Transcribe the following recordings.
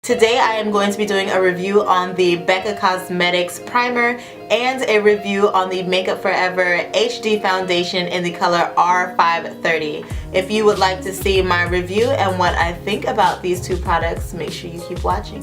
Today I am going to be doing a review on the Becca Cosmetics primer and a review on the Makeup Forever HD foundation in the color R530. If you would like to see my review and what I think about these two products, make sure you keep watching.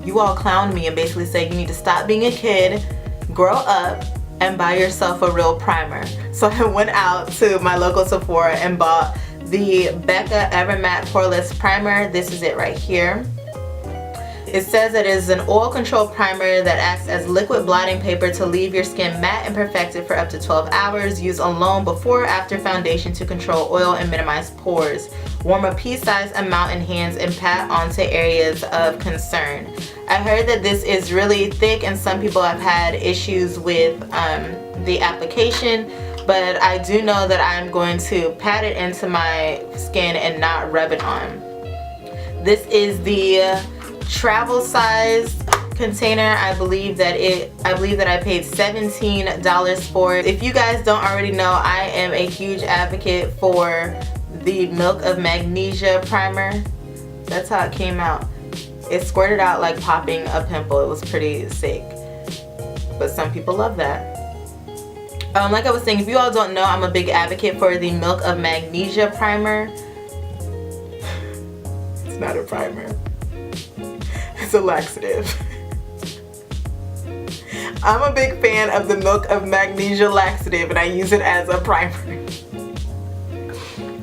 You all clowned me and basically said you need to stop being a kid, grow up, and buy yourself a real primer. So I went out to my local Sephora and bought the Becca Ever Matte Poreless primer. This is it right here. It says it is an oil control primer that acts as liquid blotting paper to leave your skin matte and perfected for up to 12 hours. Use alone before or after foundation to control oil and minimize pores. Warm a pea-sized amount in hands and pat onto areas of concern. I heard that this is really thick and some people have had issues with the application, but I do know that I'm going to pat it into my skin and not rub it on. This is the travel size container. I believe that I paid $17 for it. If you guys don't already know, I am a huge advocate for the Milk of Magnesia primer. That's how it came out. It squirted out like popping a pimple. It was pretty sick, but some people love that. Like I was saying, if you all don't know, I'm a big advocate for the Milk of Magnesia primer. It's not a primer. It's a laxative. I'm a big fan of the Milk of Magnesia laxative and I use it as a primer.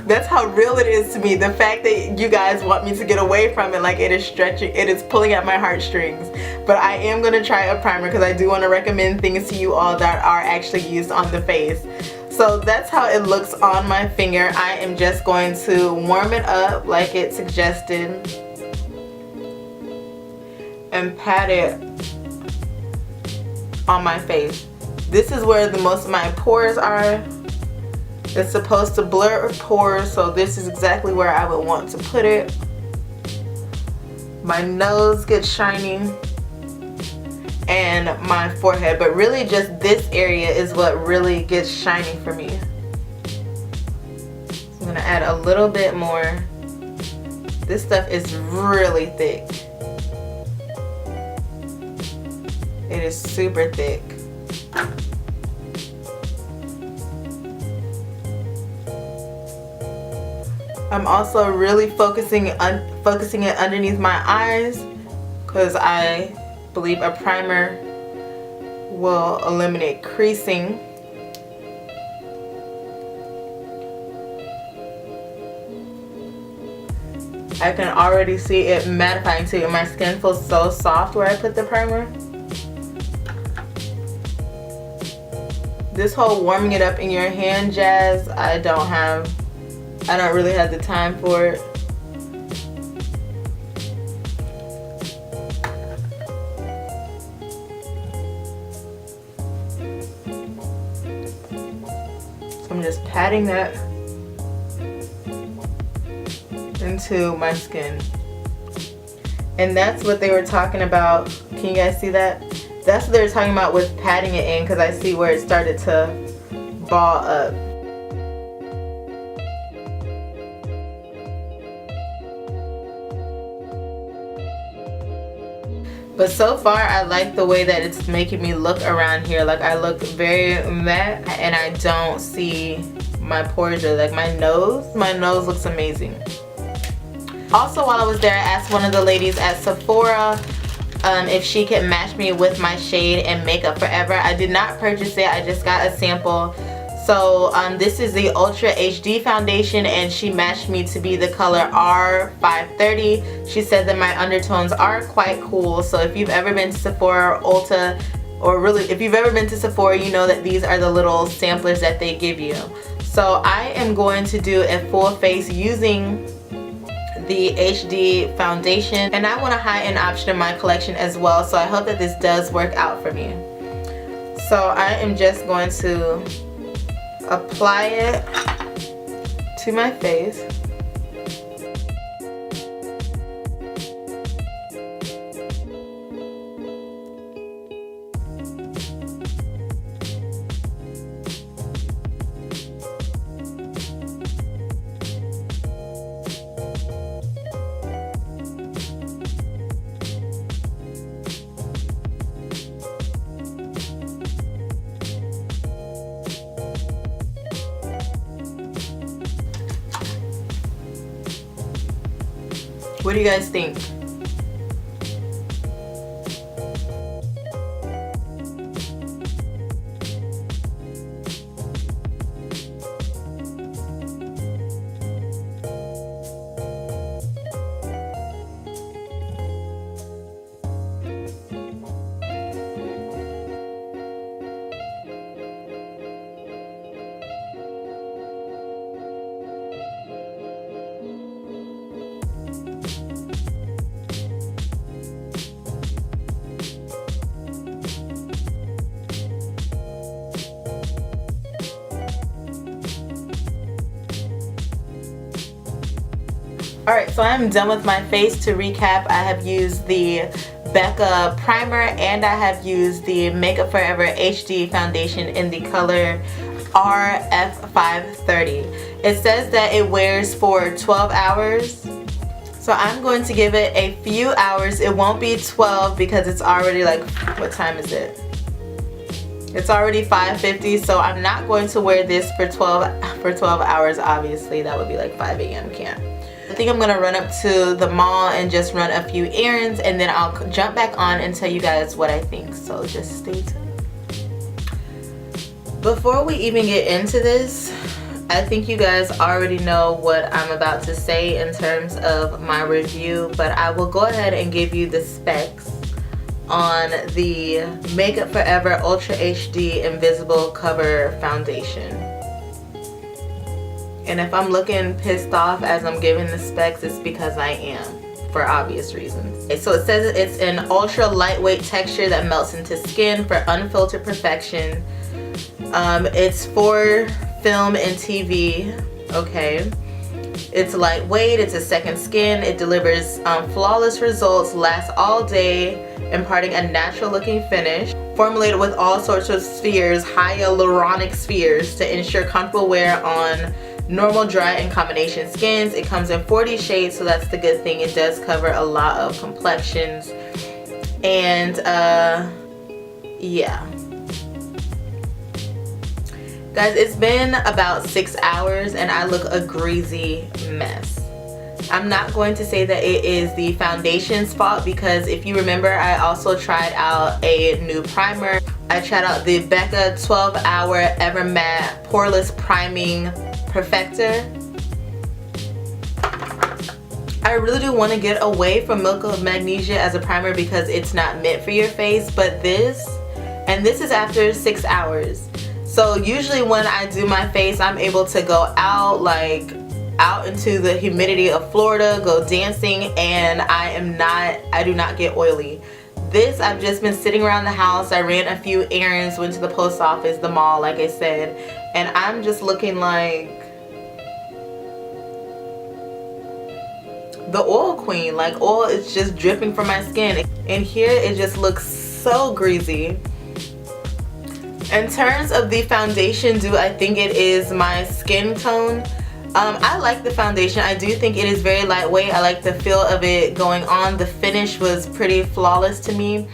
That's how real it is to me. The fact that you guys want me to get away from it, like it is stretching, it is pulling at my heartstrings. But I am going to try a primer because I do want to recommend things to you all that are actually used on the face. So that's how it looks on my finger. I am just going to warm it up like it suggested and pat it on my face. This is where the most of my pores are. It's supposed to blur pores, so this is exactly where I would want to put it. My nose gets shiny and my forehead, but really just this area is what really gets shiny for me. So I'm gonna add a little bit more. This stuff is really thick. It is super thick. I'm also really focusing it underneath my eyes because I believe a primer will eliminate creasing. I can already see it mattifying too, and my skin feels so soft where I put the primer. This whole warming it up in your hand jazz, I don't really have the time for it. So I'm just patting that into my skin. And that's what they were talking about. Can you guys see that? That's what they were talking about with patting it in, because I see where it started to ball up. But so far I like the way that it's making me look around here. Like I look very matte and I don't see my pores or like my nose. My nose looks amazing. Also, while I was there, I asked one of the ladies at Sephora if she could match me with my shade in Makeup Forever. I did not purchase it, I just got a sample. So this is the Ultra HD foundation and she matched me to be the color R530. She said that my undertones are quite cool. So if you've ever been to Sephora or Ulta, or really if you've ever been to Sephora, you know that these are the little samplers that they give you. So I am going to do a full face using the HD foundation, and I want a high-end option in my collection as well, so I hope that this does work out for me. So I am just going to apply it to my face. What do you guys think? Alright, so I'm done with my face. To recap, I have used the Becca primer and I have used the Makeup Forever HD foundation in the color R530. It says that it wears for 12 hours. So I'm going to give it a few hours. It won't be 12 because it's already like, what time is it? It's already 5:50, so I'm not going to wear this for 12 hours, obviously. That would be like 5 a.m. Cant. I think I'm gonna run up to the mall and just run a few errands, and then I'll jump back on and tell you guys what I think, so just stay tuned. Before we even get into this, I think you guys already know what I'm about to say in terms of my review, but I will go ahead and give you the specs on the Makeup Forever Ultra HD Invisible Cover Foundation. And if I'm looking pissed off as I'm giving the specs, it's because I am, for obvious reasons. So it says it's an ultra lightweight texture that melts into skin for unfiltered perfection. It's for film and TV, okay. It's lightweight, it's a second skin, it delivers flawless results, lasts all day, imparting a natural looking finish. Formulated with all sorts of spheres, hyaluronic spheres, to ensure comfortable wear on normal, dry, and combination skins. It comes in 40 shades, so that's the good thing. It does cover a lot of complexions. And yeah. Guys, it's been about 6 hours and I look a greasy mess. I'm not going to say that it is the foundation's fault, because if you remember, I also tried out a new primer. I tried out the Becca 12-Hour Ever Matte Poreless Priming Perfector. I really do want to get away from Milk of Magnesia as a primer because it's not meant for your face, but this is after 6 hours. So usually when I do my face, I'm able to go out, like out into the humidity of Florida, go dancing, and I do not get oily. This, I've just been sitting around the house. I ran a few errands, went to the post office, the mall, like I said, and I'm just looking like the oil queen. Like, oil is just dripping from my skin, and here it just looks so greasy. In terms of the foundation, do I think it is my skin tone? I like the foundation. I do think it is very lightweight. I like the feel of it going on. The finish was pretty flawless to me.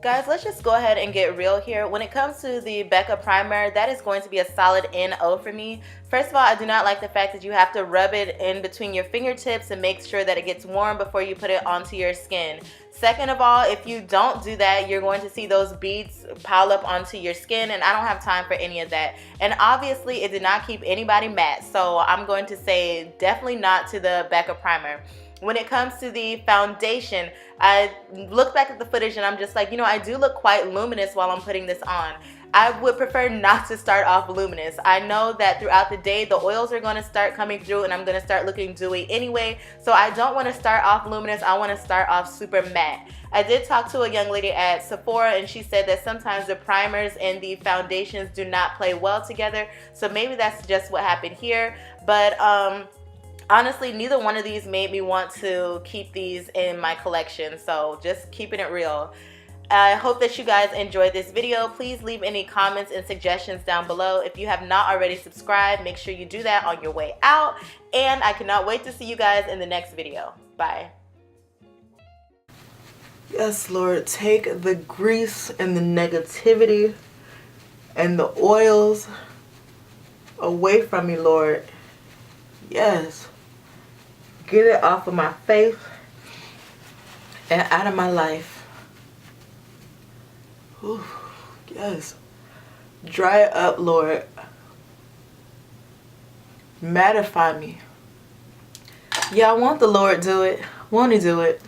Guys, let's just go ahead and get real here. When it comes to the Becca primer, that is going to be a solid NO for me. First of all, I do not like the fact that you have to rub it in between your fingertips and make sure that it gets warm before you put it onto your skin. Second of all, if you don't do that, you're going to see those beads pile up onto your skin, and I don't have time for any of that. And obviously, it did not keep anybody matte, so I'm going to say definitely not to the Becca primer. When it comes to the foundation, I look back at the footage and I'm just like, you know, I do look quite luminous while I'm putting this on. I would prefer not to start off luminous. I know that throughout the day the oils are going to start coming through and I'm going to start looking dewy anyway, so I don't want to start off luminous. I want to start off super matte. I did talk to a young lady at Sephora and she said that sometimes the primers and the foundations do not play well together, so maybe that's just what happened here. But honestly, neither one of these made me want to keep these in my collection, so just keeping it real. I hope that you guys enjoyed this video. Please leave any comments and suggestions down below. If you have not already subscribed, make sure you do that on your way out. And I cannot wait to see you guys in the next video. Bye. Yes, Lord, take the grease and the negativity and the oils away from me, Lord. Yes. Get it off of my face. and out of my life. Ooh, yes. Dry it up, Lord. Mattify me. Yeah, I want the Lord do it. Won't he do it?